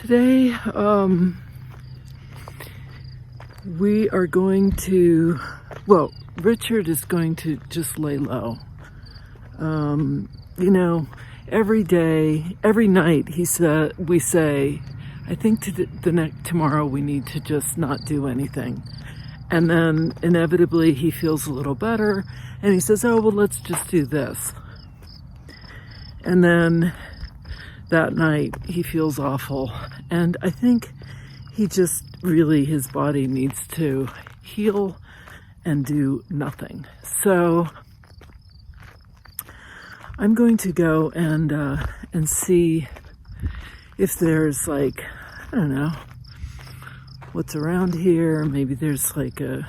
Today, we are going to, well, Richard is going to just lay low. Every day, every night, we say, I think tomorrow we need to just not do anything. And then inevitably he feels a little better and he says, oh, well, let's just do this. And then that night he feels awful. And I think he just really, his body needs to heal and do nothing. So I'm going to go and see if there's I don't know, what's around here. Maybe there's or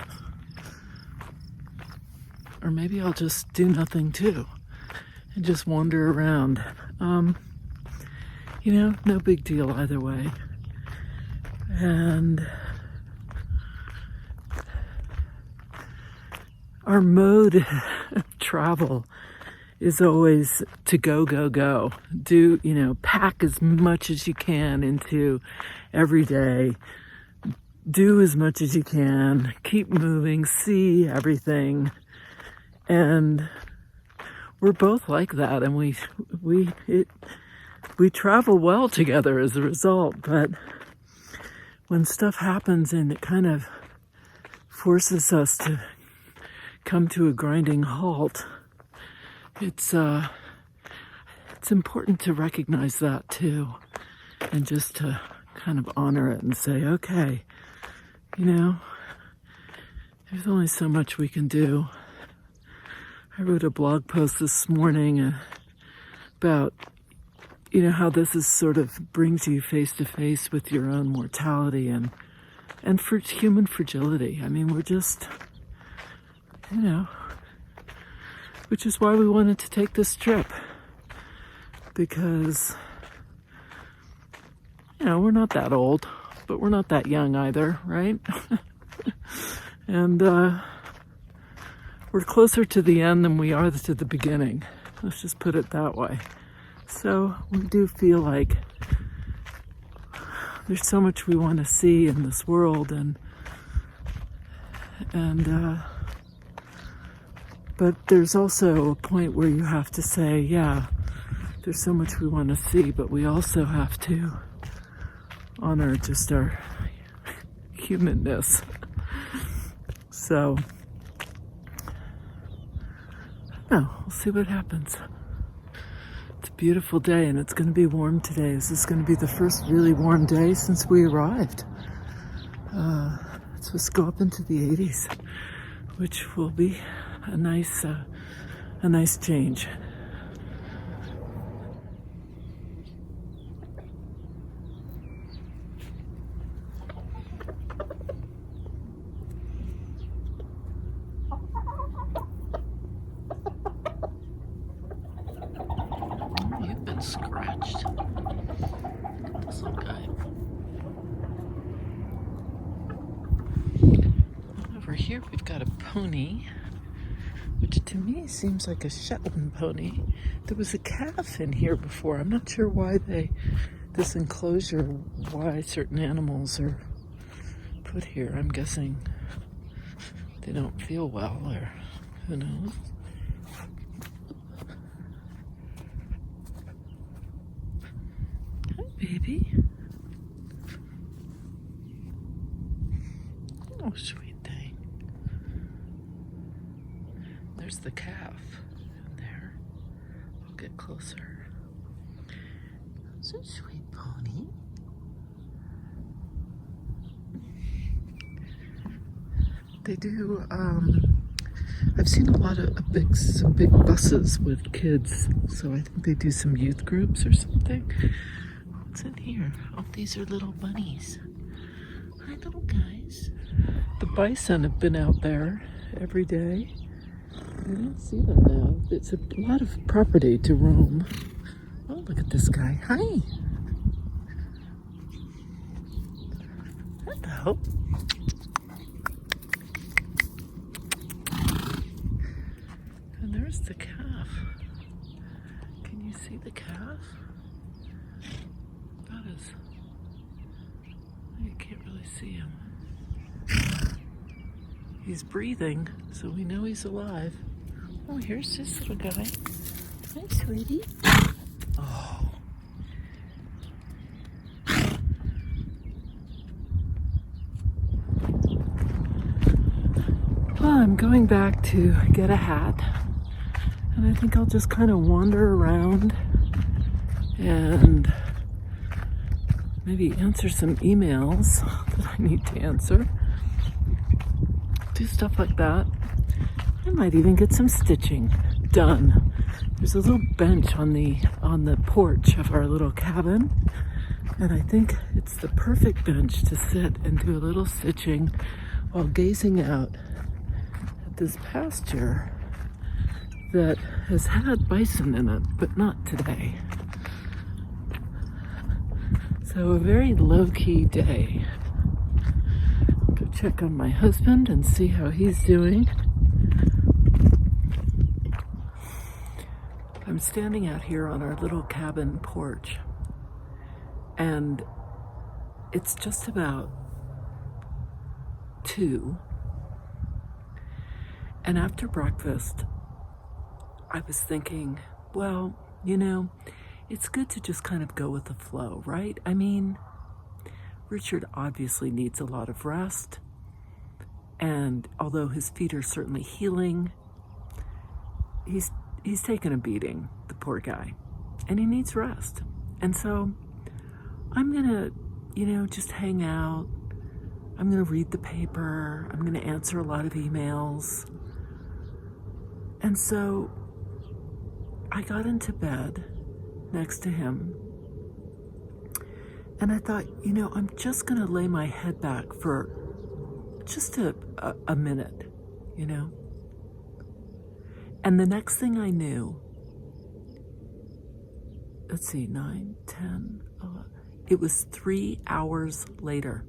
maybe I'll just do nothing too and just wander around. No big deal either way. And our mode of travel is always to go. Pack as much as you can into every day. Do as much as you can. Keep moving. See everything. And we're both like that. And we travel well together as a result. But when stuff happens and it kind of forces us to come to a grinding halt, it's important to recognize that too, and just to kind of honor it and say, okay, there's only so much we can do. I wrote a blog post this morning about, how this is sort of brings you face to face with your own mortality and for human fragility. I mean, we're just, which is why we wanted to take this trip, because we're not that old, but we're not that young either, right? And we're closer to the end than we are to the beginning. Let's just put it that way. So we do feel like there's so much we want to see in this world, but there's also a point where you have to say, yeah, there's so much we want to see, but we also have to honor just our humanness. So, we'll see what happens. It's a beautiful day and it's going to be warm today. This is going to be the first really warm day since we arrived. It's supposed to go up into the 80s, which will be a nice change. You've been scratched. Look at this little guy. Over here we've got a pony, which to me seems like a Shetland pony. There was a calf in here before. I'm not sure why this enclosure, why certain animals are put here. I'm guessing they don't feel well, or who knows. Hi, baby. Oh, sweet thing. There's the calf in there. I'll get closer. So sweet pony. They do, I've seen a lot of some big buses with kids, so I think they do some youth groups or something. What's in here? Oh, these are little bunnies. Hi, little guys. The bison have been out there every day. I don't see them now. It's a lot of property to roam. Oh, look at this guy. Hi. Hello. And there's the calf. Can you see the calf? That is see him. He's breathing, so we know he's alive. Oh, here's this little guy. Hi, sweetie. Oh. Well, I'm going back to get a hat. And I think I'll just kind of wander around and maybe answer some emails that I need to answer. Do stuff like that. I might even get some stitching done. There's a little bench on the porch of our little cabin, and I think it's the perfect bench to sit and do a little stitching while gazing out at this pasture that has had bison in it, but not today. So a very low-key day. Go check on my husband and see how he's doing. I'm standing out here on our little cabin porch, and it's just about 2. And after breakfast, I was thinking, well, it's good to just kind of go with the flow, right? I mean, Richard obviously needs a lot of rest, and although his feet are certainly healing, he's taken a beating, the poor guy, and he needs rest. And so I'm gonna, just hang out. I'm gonna read the paper. I'm gonna answer a lot of emails. And so I got into bed next to him, and I thought, I'm just gonna lay my head back for just a minute, And the next thing I knew, let's see, 9, 10, 11, it was 3 hours later.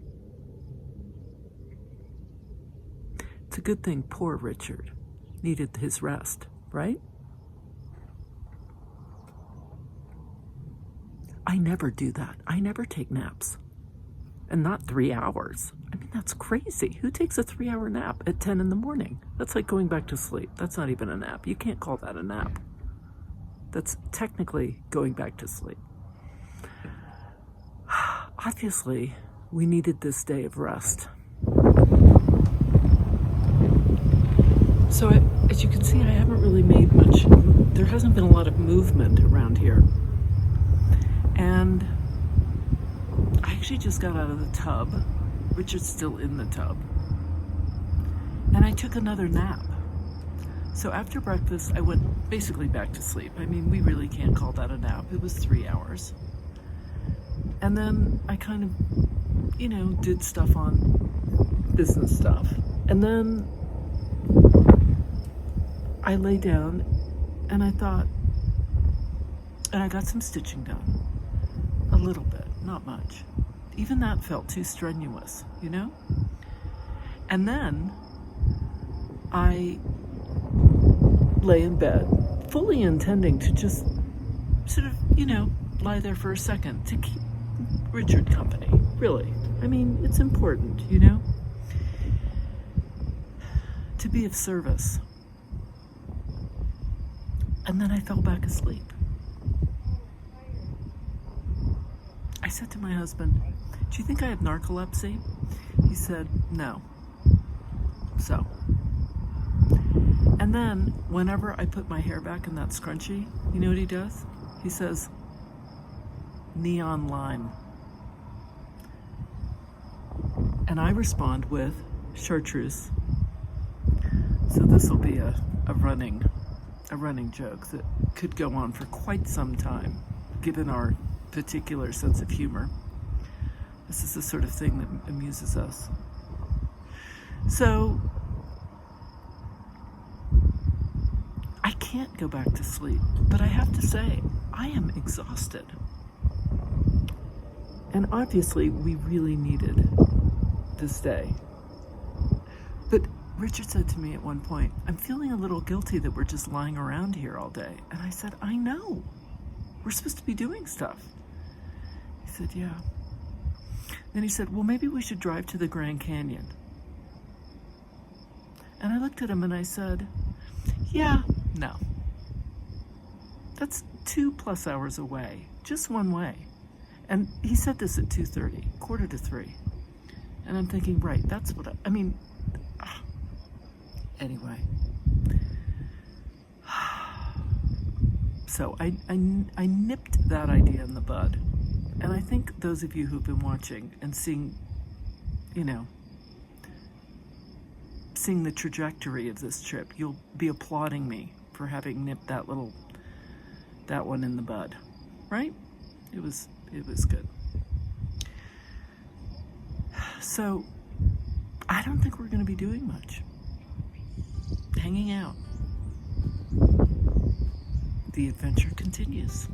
It's a good thing poor Richard needed his rest, right? I never do that. I never take naps. And not 3 hours. I mean, that's crazy. Who takes a 3-hour nap at 10 in the morning? That's like going back to sleep. That's not even a nap. You can't call that a nap. That's technically going back to sleep. Obviously, we needed this day of rest. So as you can see, I haven't really made much, there hasn't been a lot of movement around here. And I actually just got out of the tub. Richard's still in the tub. And I took another nap. So after breakfast, I went basically back to sleep. I mean, we really can't call that a nap. It was 3 hours. And then I kind of, did stuff on business stuff. And then I lay down and I thought, and I got some stitching done. A little bit, not much. Even that felt too strenuous, And then I lay in bed, fully intending to just sort of, lie there for a second to keep Richard company, really. I mean, it's important, to be of service. And then I fell back asleep. I said to my husband, do you think I have narcolepsy? He said, no. So. And then, whenever I put my hair back in that scrunchie, you know what he does? He says, neon lime. And I respond with chartreuse. So this will be a running joke that could go on for quite some time, given our particular sense of humor. This is the sort of thing that amuses us. So I can't go back to sleep, but I have to say, I am exhausted. And obviously, we really needed this day. But Richard said to me at one point, I'm feeling a little guilty that we're just lying around here all day. And I said, I know. We're supposed to be doing stuff. He said, yeah. Then he said, well, maybe we should drive to the Grand Canyon. And I looked at him and I said, yeah, no. That's 2+ hours away, just one way. And he said this at 2:30, 2:45. And I'm thinking, right, that's what I mean, anyway. So I nipped that idea in the bud. And I think those of you who've been watching and seeing, seeing the trajectory of this trip, you'll be applauding me for having nipped that one in the bud, right? It was good. So I don't think we're going to be doing much. Hanging out. The adventure continues.